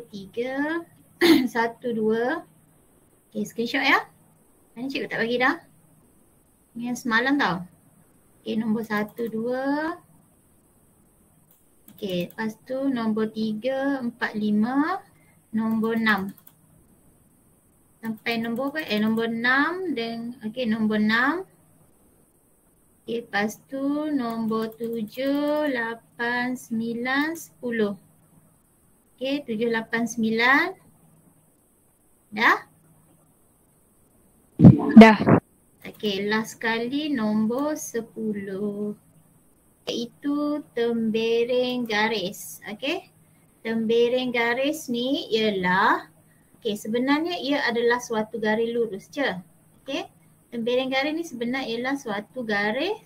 3, 1, 2. Okay, screenshot ya. Ini cikgu tak bagi dah. Ini yang semalam tau. Okay, nombor 1, 2. Okay, lepas tu nombor 3, 4, 5. Nombor 6. Sampai nombor apa? Nombor 6 dan okay, nombor 6. Okay, lepas tu nombor 7, 8, 9, 10. Okay, 7, 8, 9. Dah? Dah. Okay, last kali nombor 10. Iaitu tembereng garis. Okay. Tembereng garis ni ialah, okay, sebenarnya ia adalah suatu garis lurus je. Okay. Tembereng garis ni sebenarnya ialah suatu garis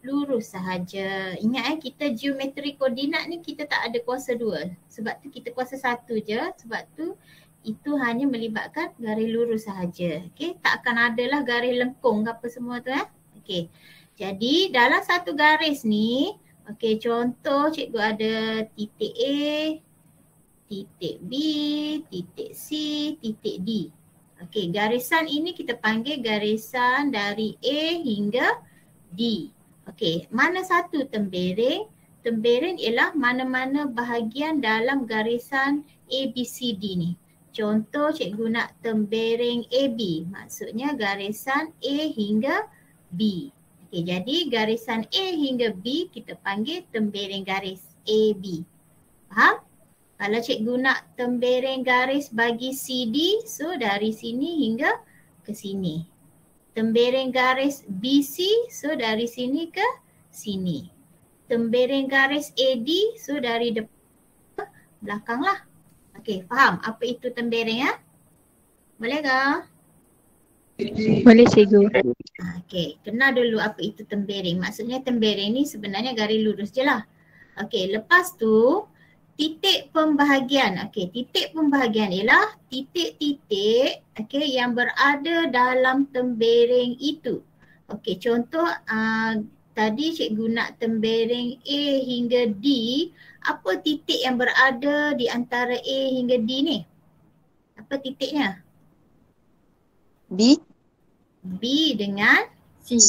lurus sahaja. Ingat kita geometri koordinat ni kita tak ada kuasa 2. Sebab tu kita kuasa 1 je. Sebab tu itu hanya melibatkan garis lurus sahaja. Okay. Tak akan adalah garis lengkung ke apa semua tu Okay. Jadi dalam satu garis ni, okay, contoh cikgu ada titik A, titik B, titik C, titik D. Okay, garisan ini kita panggil garisan dari A hingga D. Okay, mana satu tembereng? Tembereng ialah mana-mana bahagian dalam garisan ABCD ni. Contoh cikgu nak tembereng AB, maksudnya garisan A hingga B. Okay, jadi garisan A hingga B kita panggil tembereng garis AB. Faham? Kalau cikgu nak tembereng garis bagi CD, so dari sini hingga ke sini. Tembereng garis BC, so dari sini ke sini. Tembereng garis AD, so dari depan ke belakang lah. Okay, faham apa itu tembereng ya? Boleh ke? Boleh cikgu. Okay, kenal dulu apa itu tembereng. Maksudnya tembereng ni sebenarnya garis lurus je lah. Okay, lepas tu titik pembahagian. Okay, titik pembahagian ialah titik-titik okay, yang berada dalam tembereng itu. Okay, contoh tadi cikgu nak tembereng A hingga D. Apa titik yang berada di antara A hingga D ni? Apa titiknya? B. B dengan C.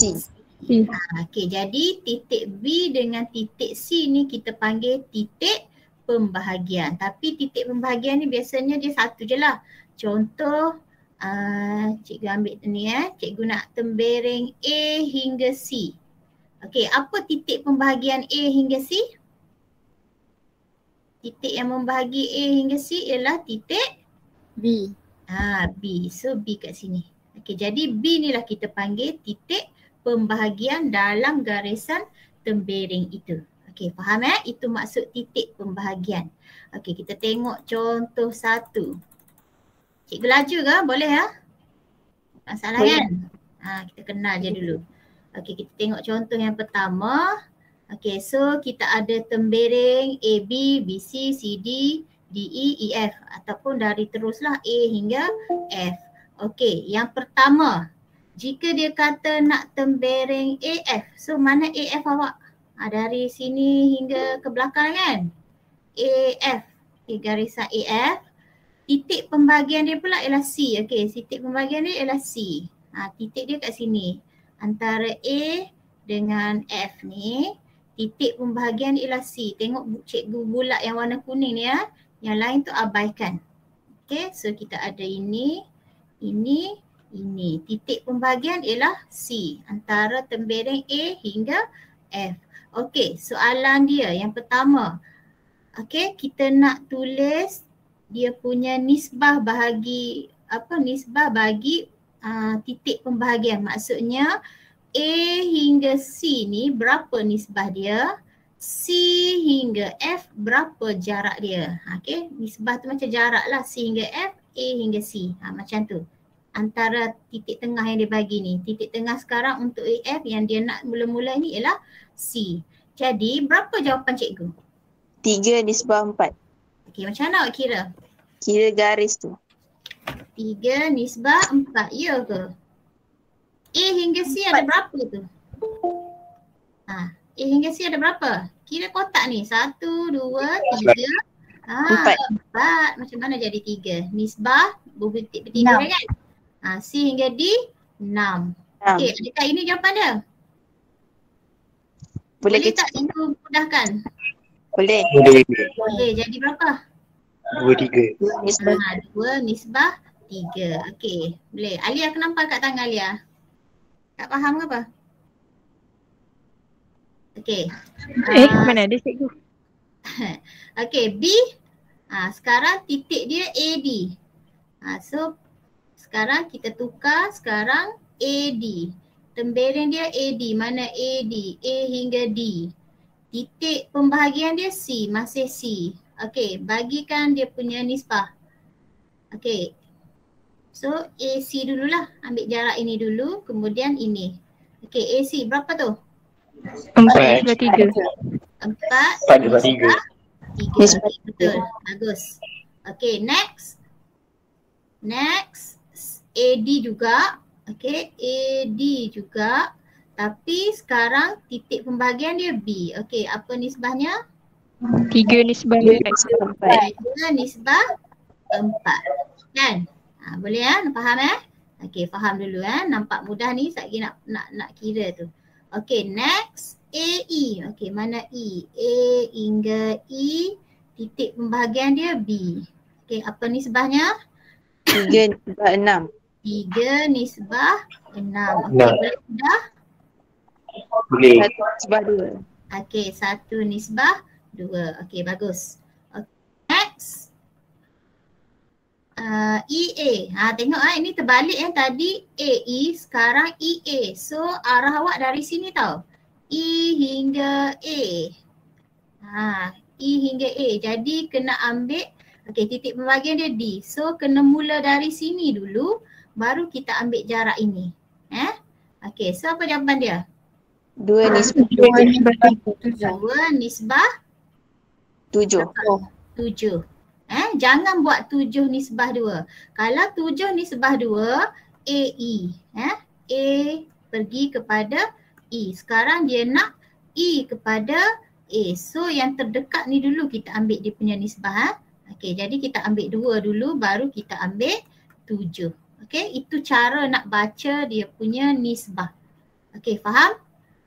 Okay, jadi titik B dengan titik C ni kita panggil titik pembahagian. Tapi titik pembahagian ni biasanya dia satu je lah. Contoh, cikgu ambil ni cikgu nak tembereng A hingga C. Okay, apa titik pembahagian A hingga C? Titik yang membahagi A hingga C ialah titik B. B. So B kat sini. Okay, jadi B ni lah kita panggil titik pembahagian dalam garisan tembereng itu. Okay, faham Itu maksud titik pembahagian. Okay, kita tengok contoh 1. Cikgu laju ke? Boleh tak salah kan? Kita kenal je dulu. Okay, kita tengok contoh yang pertama. Okay, so kita ada tembereng AB, BC, CD, DE, EF ataupun dari teruslah A hingga F. Okey, yang pertama, jika dia kata nak tembereng AF, so mana AF awak? Dari sini hingga ke belakang kan? AF, okay, garisan AF. Titik pembahagian dia pula ialah C. Okey, titik pembahagian dia ialah C. Titik dia kat sini. Antara A dengan F ni, titik pembahagian ialah C. Tengok cikgu bulat yang warna kuning ni Yang lain tu abaikan. Okey, so kita ada ini. Titik pembahagian ialah C antara tembereng A hingga F. Okey, soalan dia yang pertama. Okey, kita nak tulis dia punya nisbah bagi titik pembahagian. Maksudnya A hingga C ni berapa nisbah dia? C hingga F berapa jarak dia? Okey, nisbah tu macam jarak lah C hingga F, A hingga C. Macam tu. Antara titik tengah yang dia bagi ni. Titik tengah sekarang untuk AF yang dia nak mula-mula ni ialah C. Jadi berapa jawapan cikgu? 3/4. Okey, macam mana awak kira? Kira garis tu. 3/4, ya ke? A hingga C ada berapa tu? A hingga C ada berapa? Kira kotak ni. 1, 2, 3, Empat. 4. Macam mana jadi 3? Nisbah bertiga kan? C hingga D 6. Okey, adakah ini jawapan dia? Boleh tak kecil. itu mudahkan? Boleh. Boleh. Jadi berapa? 2, 3. 2 nisbah 3. Okey, boleh. Alia kenapa kat tangan Alia? Tak faham ke apa? Okey. Mana ada cikgu? Okey, B. Sekarang titik dia AD. So sekarang kita tukar sekarang AD. Tembereng dia AD. Mana AD? A hingga D. Titik pembahagian dia C. Masih C. Okey, bagikan dia punya nisbah. Okey. So AC dululah. Ambil jarak ini dulu. Kemudian ini. Okey, AC berapa tu? 4/3. 4 4/3. 3. Okay, betul. Bagus. Okey, next. Next. AD juga. Okey, AD juga. Tapi sekarang titik pembahagian dia B. Okey, apa nisbahnya? 3 nisbah 4. 3 nisbah 4. Kan? Boleh faham Okey, faham dulu Nampak mudah ni, sekejap lagi nak kira tu. Okey, next. AE. Okey, mana E? A hingga E. Titik pembahagian dia B. Okey, apa nisbahnya? 3 nisbah 6. 3 nisbah 6. Okey, boleh sudah? Boleh. 1 nisbah 2. Okey, 1 nisbah 2. Okey, bagus. Okay. Next. EA. Tengok ini terbalik tadi AE, sekarang EA. So arah awak dari sini tau. E hingga A. E hingga A. Jadi kena ambil, okey, titik pembahagian dia D. So kena mula dari sini dulu, baru kita ambil jarak ini. Okey, so apa jawapan dia? 2 nisbah 2 nisbah 7. 7. Jangan buat 7 nisbah 2. Kalau 7 nisbah 2, AE. A pergi kepada E. Sekarang dia nak E kepada A. So yang terdekat ni dulu kita ambil dia punya nisbah. Okey, jadi kita ambil 2 dulu, baru kita ambil 7. Okey, itu cara nak baca dia punya nisbah. Okey, faham?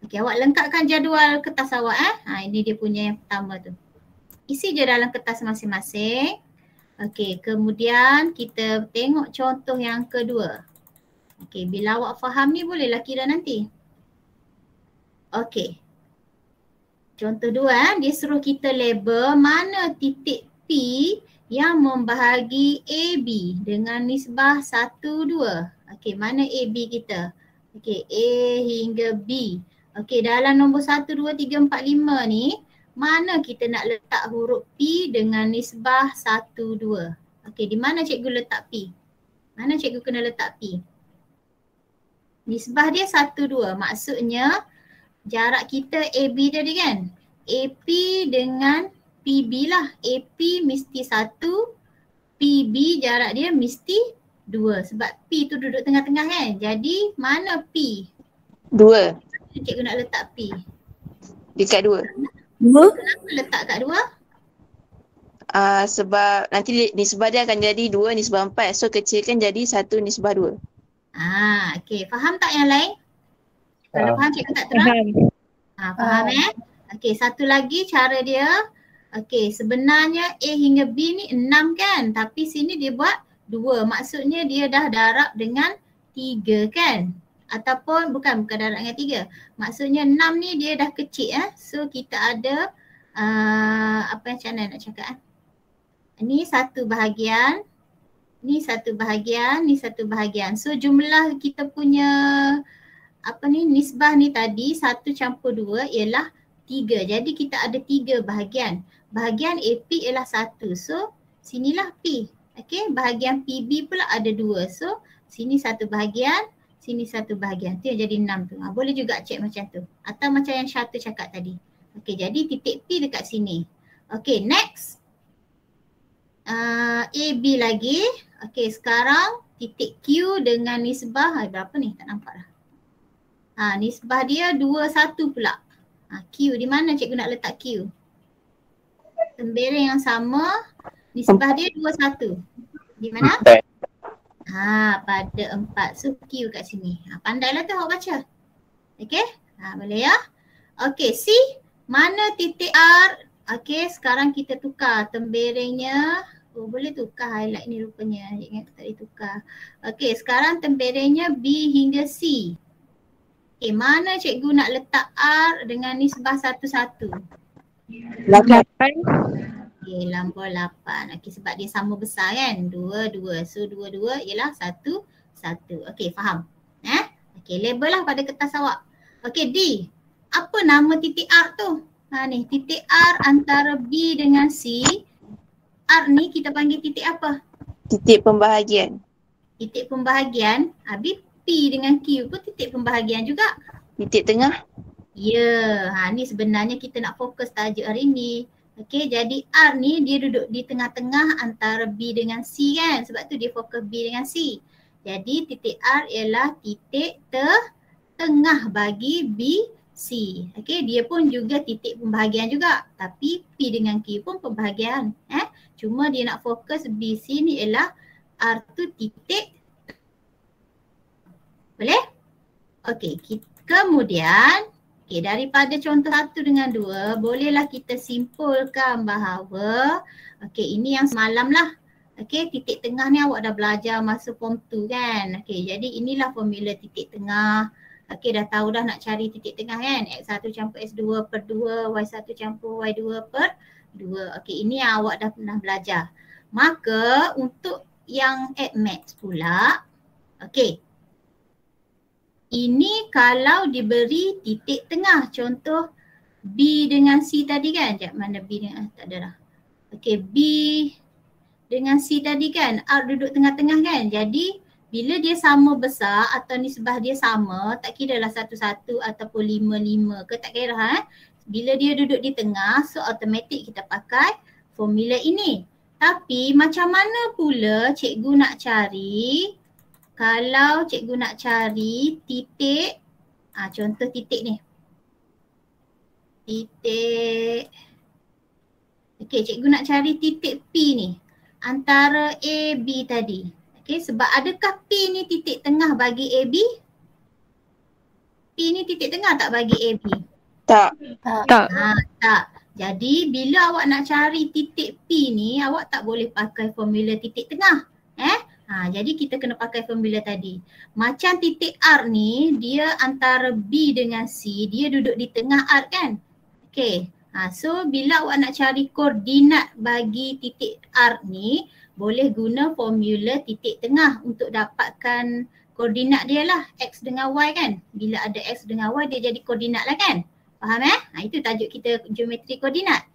Okey, awak lengkapkan jadual kertas awak ini dia punya yang pertama tu. Isi je dalam kertas masing-masing. Okey, kemudian kita tengok contoh yang kedua. Okey, bila awak faham ni bolehlah kira nanti. Okey. Contoh 2 dia suruh kita label mana titik P yang membahagi AB dengan nisbah 1, 2. Okey, mana AB kita? Okey, A hingga B. Okey, dalam nombor 1, 2, 3, 4, 5 ni, mana kita nak letak huruf P dengan nisbah 1, 2? Okey, di mana cikgu letak P? Mana cikgu kena letak P? Nisbah dia 1, 2. Maksudnya jarak kita AB tadi kan? AP dengan PB lah. AP mesti 1, PB jarak dia mesti 2. Sebab P tu duduk tengah-tengah kan? Jadi mana P? 2. Cikgu nak letak P. Dekat 2. Kenapa letak kat 2? Sebab nanti nisbah dia akan jadi 2 nisbah 4. So kecilkan jadi 1 nisbah 2. Okey. Faham tak yang lain? Kalau faham cikgu tak terang? Faham Okey, satu lagi cara dia. Okey, sebenarnya A hingga B ni 6 kan? Tapi sini dia buat 2. Maksudnya dia dah darab dengan 3 kan? Ataupun bukan darab dengan 3. Maksudnya 6 ni dia dah kecil So kita ada macam mana nak cakap Ni satu bahagian. Ni satu bahagian, ni satu bahagian. So jumlah kita punya nisbah ni tadi 1 campur 2 ialah 3. Jadi kita ada 3 bahagian. Bahagian AP ialah 1. So sinilah P. Okey, bahagian PB pula ada 2. So sini satu bahagian, sini satu bahagian. Tu yang jadi 6 tu. Boleh juga cek macam tu. Atau macam yang Syatu cakap tadi. Okey, jadi titik P dekat sini. Okey, next. AB lagi. Okey, sekarang titik Q dengan nisbah berapa ni? Tak nampak dah. Nisbah dia 2, 1 pula. Q di mana cikgu nak letak Q? Tembereng yang sama, nisbah dia 21. Di mana? 4. Pada 4. So Q kat sini. Pandailah tu awak baca. Okey? Boleh ya? Okey, C. Mana titik R? Okey, sekarang kita tukar temberengnya. Oh, boleh tukar highlight ni rupanya. Ingat tak ditukar. Okey, sekarang temberengnya B hingga C. Okey, mana cikgu nak letak R dengan nisbah 1-1? 8. Okey, lambung 8. Okey, sebab dia sama besar kan? 2-2. So 2-2 ialah 1-1. Okey, faham? Okey, label lah pada kertas awak. Okey, D. Apa nama titik R tu? Ni, titik R antara B dengan C. R ni kita panggil titik apa? Titik pembahagian. Titik pembahagian. Habis P dengan Q pun titik pembahagian juga. Titik tengah. Ya, ni sebenarnya kita nak fokus tajuk hari ni. Okey, jadi R ni dia duduk di tengah-tengah antara B dengan C kan. Sebab tu dia fokus B dengan C. Jadi titik R ialah titik tengah bagi B, C. Okey, dia pun juga titik pembahagian juga. Tapi P dengan Q pun pembahagian. Cuma dia nak fokus B, C ni ialah R tu titik. Boleh? Okey, kemudian daripada contoh 1 dengan 2, bolehlah kita simpulkan bahawa ini yang semalam lah. Titik tengah ni awak dah belajar masa form 2 kan. Jadi inilah formula titik tengah. Dah tahu dah nak cari titik tengah kan. X1 campur X2 per 2, Y1 campur Y2 per 2. Ini yang awak dah pernah belajar. Maka untuk yang maths pula, ini kalau diberi titik tengah, contoh B dengan C tadi kan. Sekejap, mana B dengan tak ada dah. B dengan C tadi kan, R duduk tengah-tengah kan. Jadi bila dia sama besar atau nisbah dia sama, tak kira lah 1-1 ataupun 5-5 ke, tak kira Bila dia duduk di tengah, so automatik kita pakai formula ini. Tapi macam mana pula cikgu nak cari kalau cikgu nak cari titik, contoh titik ni. Titik, cikgu nak cari titik P ni antara A, B tadi. Sebab adakah P ni titik tengah bagi A, B? P ni titik tengah tak bagi A, B? Tak. Tak. Jadi bila awak nak cari titik P ni, awak tak boleh pakai formula titik tengah. Jadi kita kena pakai formula tadi. Macam titik R ni, dia antara B dengan C, dia duduk di tengah R kan? So bila awak nak cari koordinat bagi titik R ni, boleh guna formula titik tengah untuk dapatkan koordinat dia lah, X dengan Y kan? Bila ada X dengan Y, dia jadi koordinat lah kan? Faham itu tajuk kita geometri koordinat.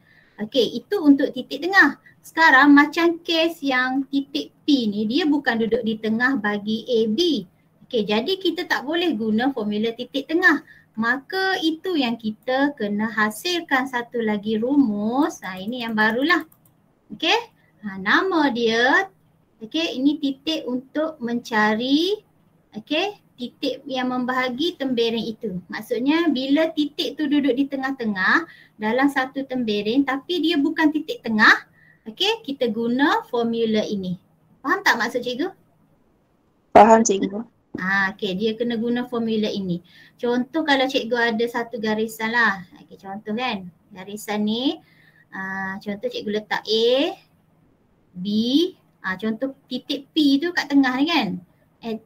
Itu untuk titik tengah. Sekarang macam kes yang titik P ni, dia bukan duduk di tengah bagi A, B. Jadi kita tak boleh guna formula titik tengah. Maka itu yang kita kena hasilkan satu lagi rumus. Ini yang barulah. Nama dia, ini titik untuk mencari titik yang membahagi tembereng itu. Maksudnya bila titik tu duduk di tengah-tengah dalam satu tembereng tapi dia bukan titik tengah, kita guna formula ini. Faham tak maksud cikgu? Faham cikgu. Dia kena guna formula ini. Contoh kalau cikgu ada satu garisan lah. Contoh kan, garisan ni contoh cikgu letak A, B, contoh titik P tu kat tengah ni kan.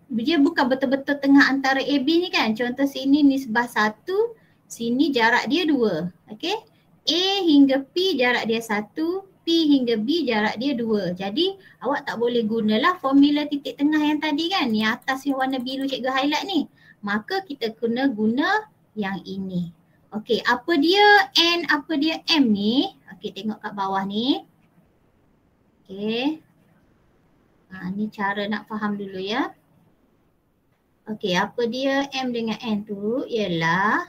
Dia bukan betul-betul tengah antara A, B ni kan. Contoh sini nisbah 1, sini jarak dia 2. A hingga P jarak dia 1, P hingga B jarak dia 2. Jadi awak tak boleh gunalah formula titik tengah yang tadi kan. Yang atas yang warna biru cikgu highlight ni. Maka kita kena guna yang ini. Apa dia N, apa dia M ni? Tengok kat bawah ni. Ni cara nak faham dulu ya. Apa dia M dengan N tu ialah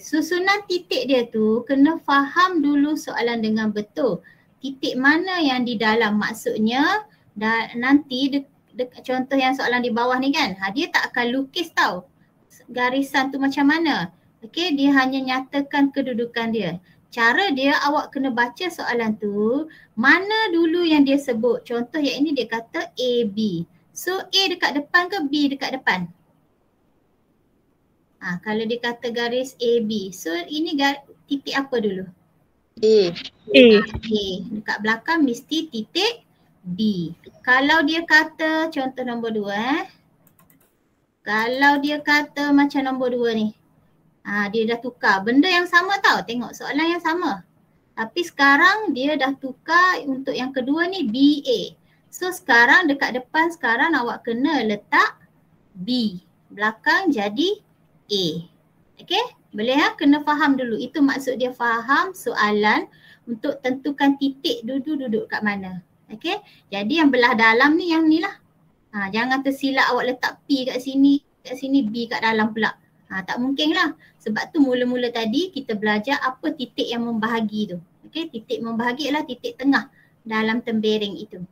susunan titik dia tu kena faham dulu soalan dengan betul. Titik mana yang di dalam, maksudnya nanti contoh yang soalan di bawah ni kan, dia tak akan lukis garisan tu macam mana. Dia hanya nyatakan kedudukan dia. cara dia awak kena baca soalan tu, mana dulu yang dia sebut. Contoh yang ini dia kata A, B. So A dekat depan ke B dekat depan? Kalau dia kata garis A, B. So ini titik apa dulu? A. A. A. Dekat belakang mesti titik B. Kalau dia kata contoh nombor 2 Kalau dia kata macam nombor 2 ni. Dia dah tukar. Benda yang sama tau. Tengok soalan yang sama. Tapi sekarang dia dah tukar untuk yang kedua ni BA. So sekarang dekat depan sekarang awak kena letak B. Belakang jadi A. Okay? Boleh Kena faham dulu. Itu maksud dia faham soalan untuk tentukan titik duduk kat mana. Okay? Jadi yang belah dalam ni yang ni lah. Jangan tersilap awak letak P kat sini B kat dalam pula. Tak mungkin lah. Sebab tu mula-mula tadi kita belajar apa titik yang membahagi tu. Okay? Titik membahagi adalah titik tengah dalam tembereng itu.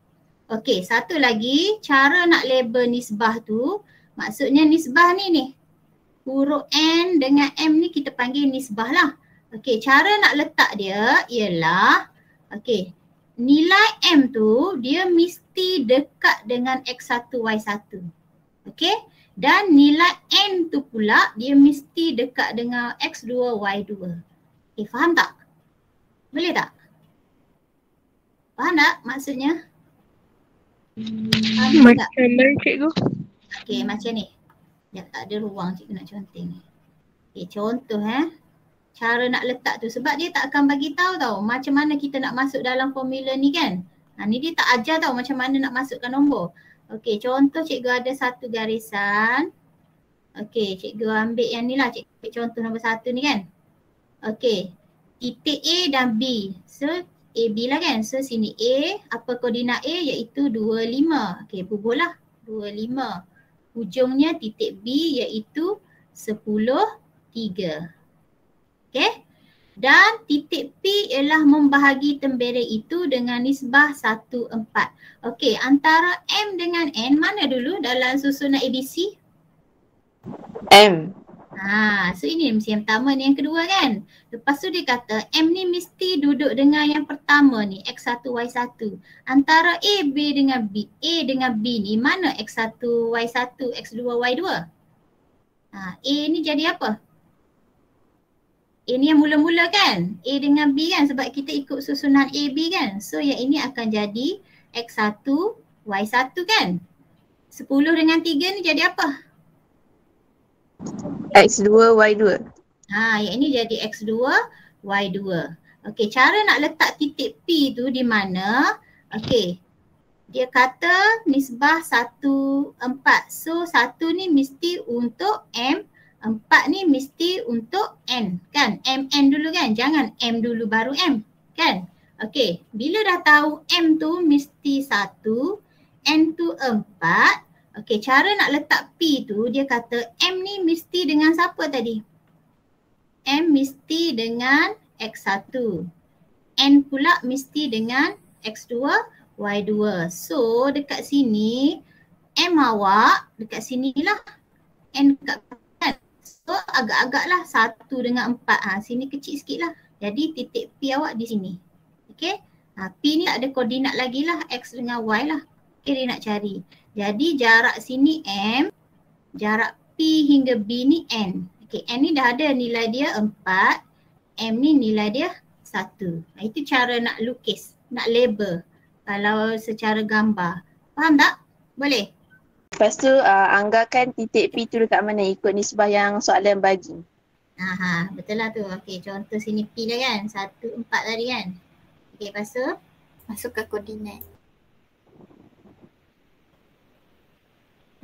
Okay, satu lagi cara nak label nisbah tu. Maksudnya nisbah ni. Huruf N dengan M ni kita panggil nisbah lah. Okey, cara nak letak dia ialah nilai M tu dia mesti dekat dengan X1, Y1. Okey, dan nilai N tu pula dia mesti dekat dengan X2, Y2. Okey, faham tak? Boleh tak? Faham tak maksudnya? Faham tak? Macam mana cikgu? Okey, macam ni. Tak ada ruang cikgu nak conteng ni. Contoh cara nak letak tu sebab dia tak akan bagi tahu tau macam mana kita nak masuk dalam formula ni kan. Ni dia tak ajar tau macam mana nak masukkan nombor. Okey, contoh cikgu ada satu garisan. Okey, cikgu ambil yang ni lah, cikgu ambil contoh nombor 1 ni kan. Okey, titik A dan B. So A, B lah kan. So sini A, apa koordinat A iaitu 25. Okey, bubuh lah 25. Hujungnya titik B iaitu 10, 3. Okey. Dan titik P ialah membahagi tembereng itu dengan nisbah 1, 4. Okey, antara M dengan N mana dulu dalam susunan ABC? M. So ini mesti yang pertama ni, yang kedua kan. Lepas tu dia kata M ni mesti duduk dengan yang pertama ni, X1, Y1. Antara A, B dengan B, A dengan B ni mana X1, Y1, X2, Y2? A ni jadi apa? A ni yang mula-mula kan? A dengan B kan, sebab kita ikut susunan A, B kan. So yang ini akan jadi X1, Y1 kan. 10 dengan 3 ni jadi apa? X2, Y2. Yang ini jadi X2, Y2. Okey, cara nak letak titik P tu di mana? Okey, dia kata nisbah 1, 4. So 1 ni mesti untuk M, 4 ni mesti untuk N kan? MN dulu kan? Jangan M dulu baru M kan? Okey, bila dah tahu M tu mesti 1, N tu 4. Okey, cara nak letak P tu dia kata M ni mesti dengan siapa tadi? M mesti dengan X1. N pula mesti dengan X2, Y2. So dekat sini M awak dekat sinilah. N dekat kan. So agak-agak lah 1 dengan 4. Sini kecil sikit lah. Jadi titik P awak di sini. Okey. P ni tak ada koordinat lagi lah. X dengan Y lah. Okey, dia nak cari. Jadi jarak sini M, jarak P hingga B ni N. Okey, N ni dah ada nilai dia 4, M ni nilai dia 1. Itu cara nak lukis, nak label kalau secara gambar. Faham tak? Boleh? Lepas tu anggarkan titik P tu dekat mana ikut nisbah yang soalan bagi. Betul lah tu. Okey, contoh sini P dah kan, 1, 4 tadi kan. Okey, lepas tu masukkan koordinat.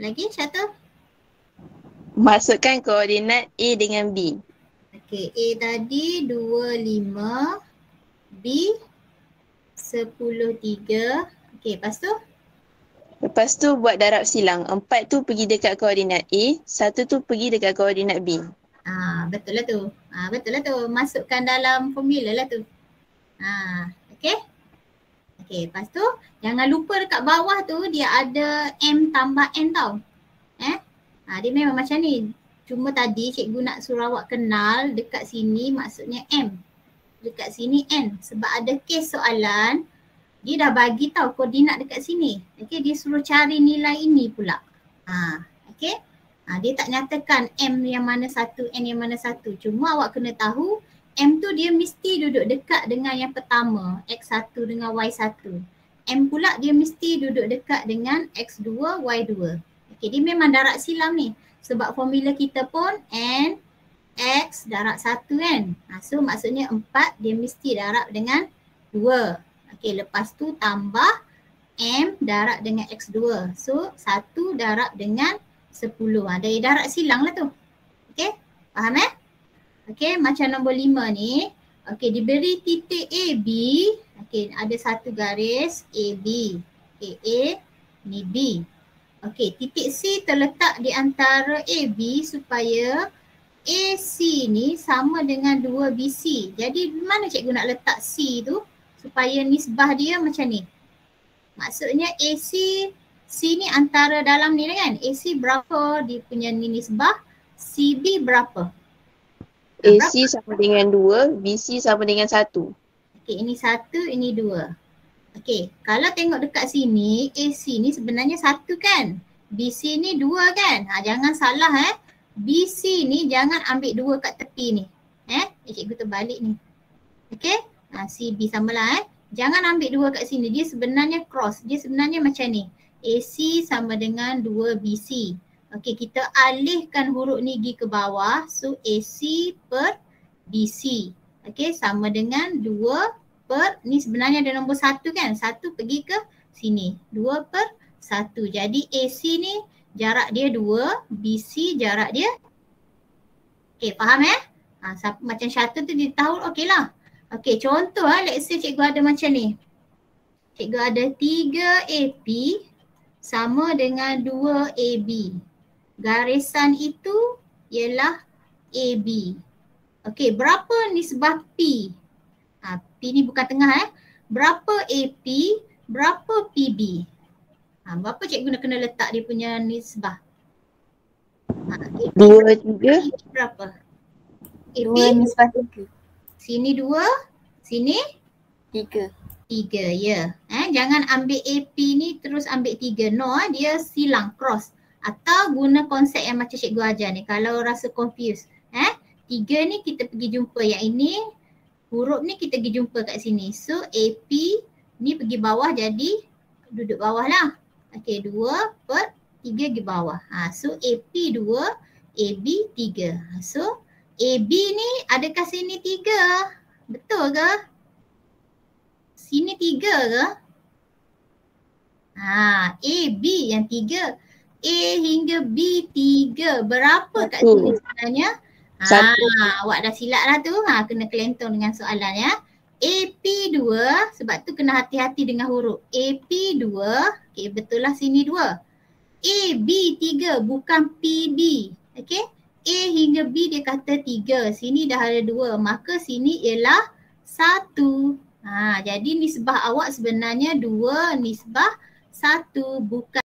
Lagi satu? Masukkan koordinat A dengan B. Okey, A tadi 25, B 10, 3. Okey, lepas tu? Lepas tu buat darab silang. 4 tu pergi dekat koordinat A, 1 tu pergi dekat koordinat B. Betul lah tu. Betul lah tu. Masukkan dalam formula lah tu. Okey. Okey, lepas tu jangan lupa dekat bawah tu dia ada M tambah N tau. Dia memang macam ni. Cuma tadi cikgu nak suruh awak kenal dekat sini maksudnya M. dekat sini N. Sebab ada kes soalan, dia dah bagi tahu koordinat dekat sini. Okey, dia suruh cari nilai ini pula. Okey. Dia tak nyatakan M yang mana satu, N yang mana satu. Cuma awak kena tahu M tu dia mesti duduk dekat dengan yang pertama, X1 dengan Y1. M pula dia mesti duduk dekat dengan X2, Y2. Okey, dia memang darab silam ni. Sebab formula kita pun N, X darab 1 kan. So maksudnya 4 dia mesti darab dengan 2. Okey, lepas tu tambah M darab dengan X2. So 1 darab dengan 10. Dari darab silang lah tu. Okey, faham Okey, macam nombor 5 ni. Okey, diberi titik AB. Okey, ada satu garis AB. Okey, A ni B. Okey, titik C terletak di antara AB supaya AC ni sama dengan 2BC. Jadi mana cikgu nak letak C tu supaya nisbah dia macam ni. Maksudnya AC, C ni antara dalam ni kan. AC berapa dia punya ni nisbah, CB berapa? AC sama dengan 2, BC sama dengan 1. Okey, ini 1, ini 2. Okey, kalau tengok dekat sini, AC ni sebenarnya 1 kan. BC ni 2 kan. Jangan salah BC ni jangan ambil 2 kat tepi ni. Cikgu terbalik ni. Okey, CB samalah Jangan ambil 2 kat sini. Dia sebenarnya cross. Dia sebenarnya macam ni. AC sama dengan 2BC. Okey, kita alihkan huruf ni pergi ke bawah. So AC per BC. Okey, sama dengan 2 per, ni sebenarnya ada nombor 1 kan. 1 pergi ke sini. 2 per 1. Jadi AC ni jarak dia 2, BC jarak dia. Okey, faham macam satu tu dia tahu, okey lah. Okey, contoh let's say cikgu ada macam ni. Cikgu ada 3AP sama dengan 2AB. Garisan itu ialah AB. Okey, berapa nisbah P? P ni bukan tengah Berapa AP, berapa PB? Berapa cikgu nak kena letak dia punya nisbah? 2, 3. Berapa? AP 2 nisbah 3. Sini 2, sini 3. 3, ya. Jangan ambil AP ni terus ambil 3. No, dia silang, cross. Atau guna konsep yang macam cikgu ajar ni kalau rasa confused. 3 ni kita pergi jumpa, yang ini huruf ni kita pergi jumpa kat sini. So AP ni pergi bawah jadi duduk bawah lah. Okey, 2 per 3 pergi bawah. So AP 2, AB 3. So AB ni adakah sini 3? Betul ke? Sini 3 ke? AB yang 3. A hingga B 3. Berapa kat sini sebenarnya? Awak dah silap lah tu. Kena kelentong dengan soalan AP 2, sebab tu kena hati-hati dengan huruf. AP 2, okay, betul lah sini 2. AB 3 bukan PB. Okay, A hingga B dia kata 3. Sini dah ada 2. Maka sini ialah 1. Jadi nisbah awak sebenarnya 2 nisbah 1 bukan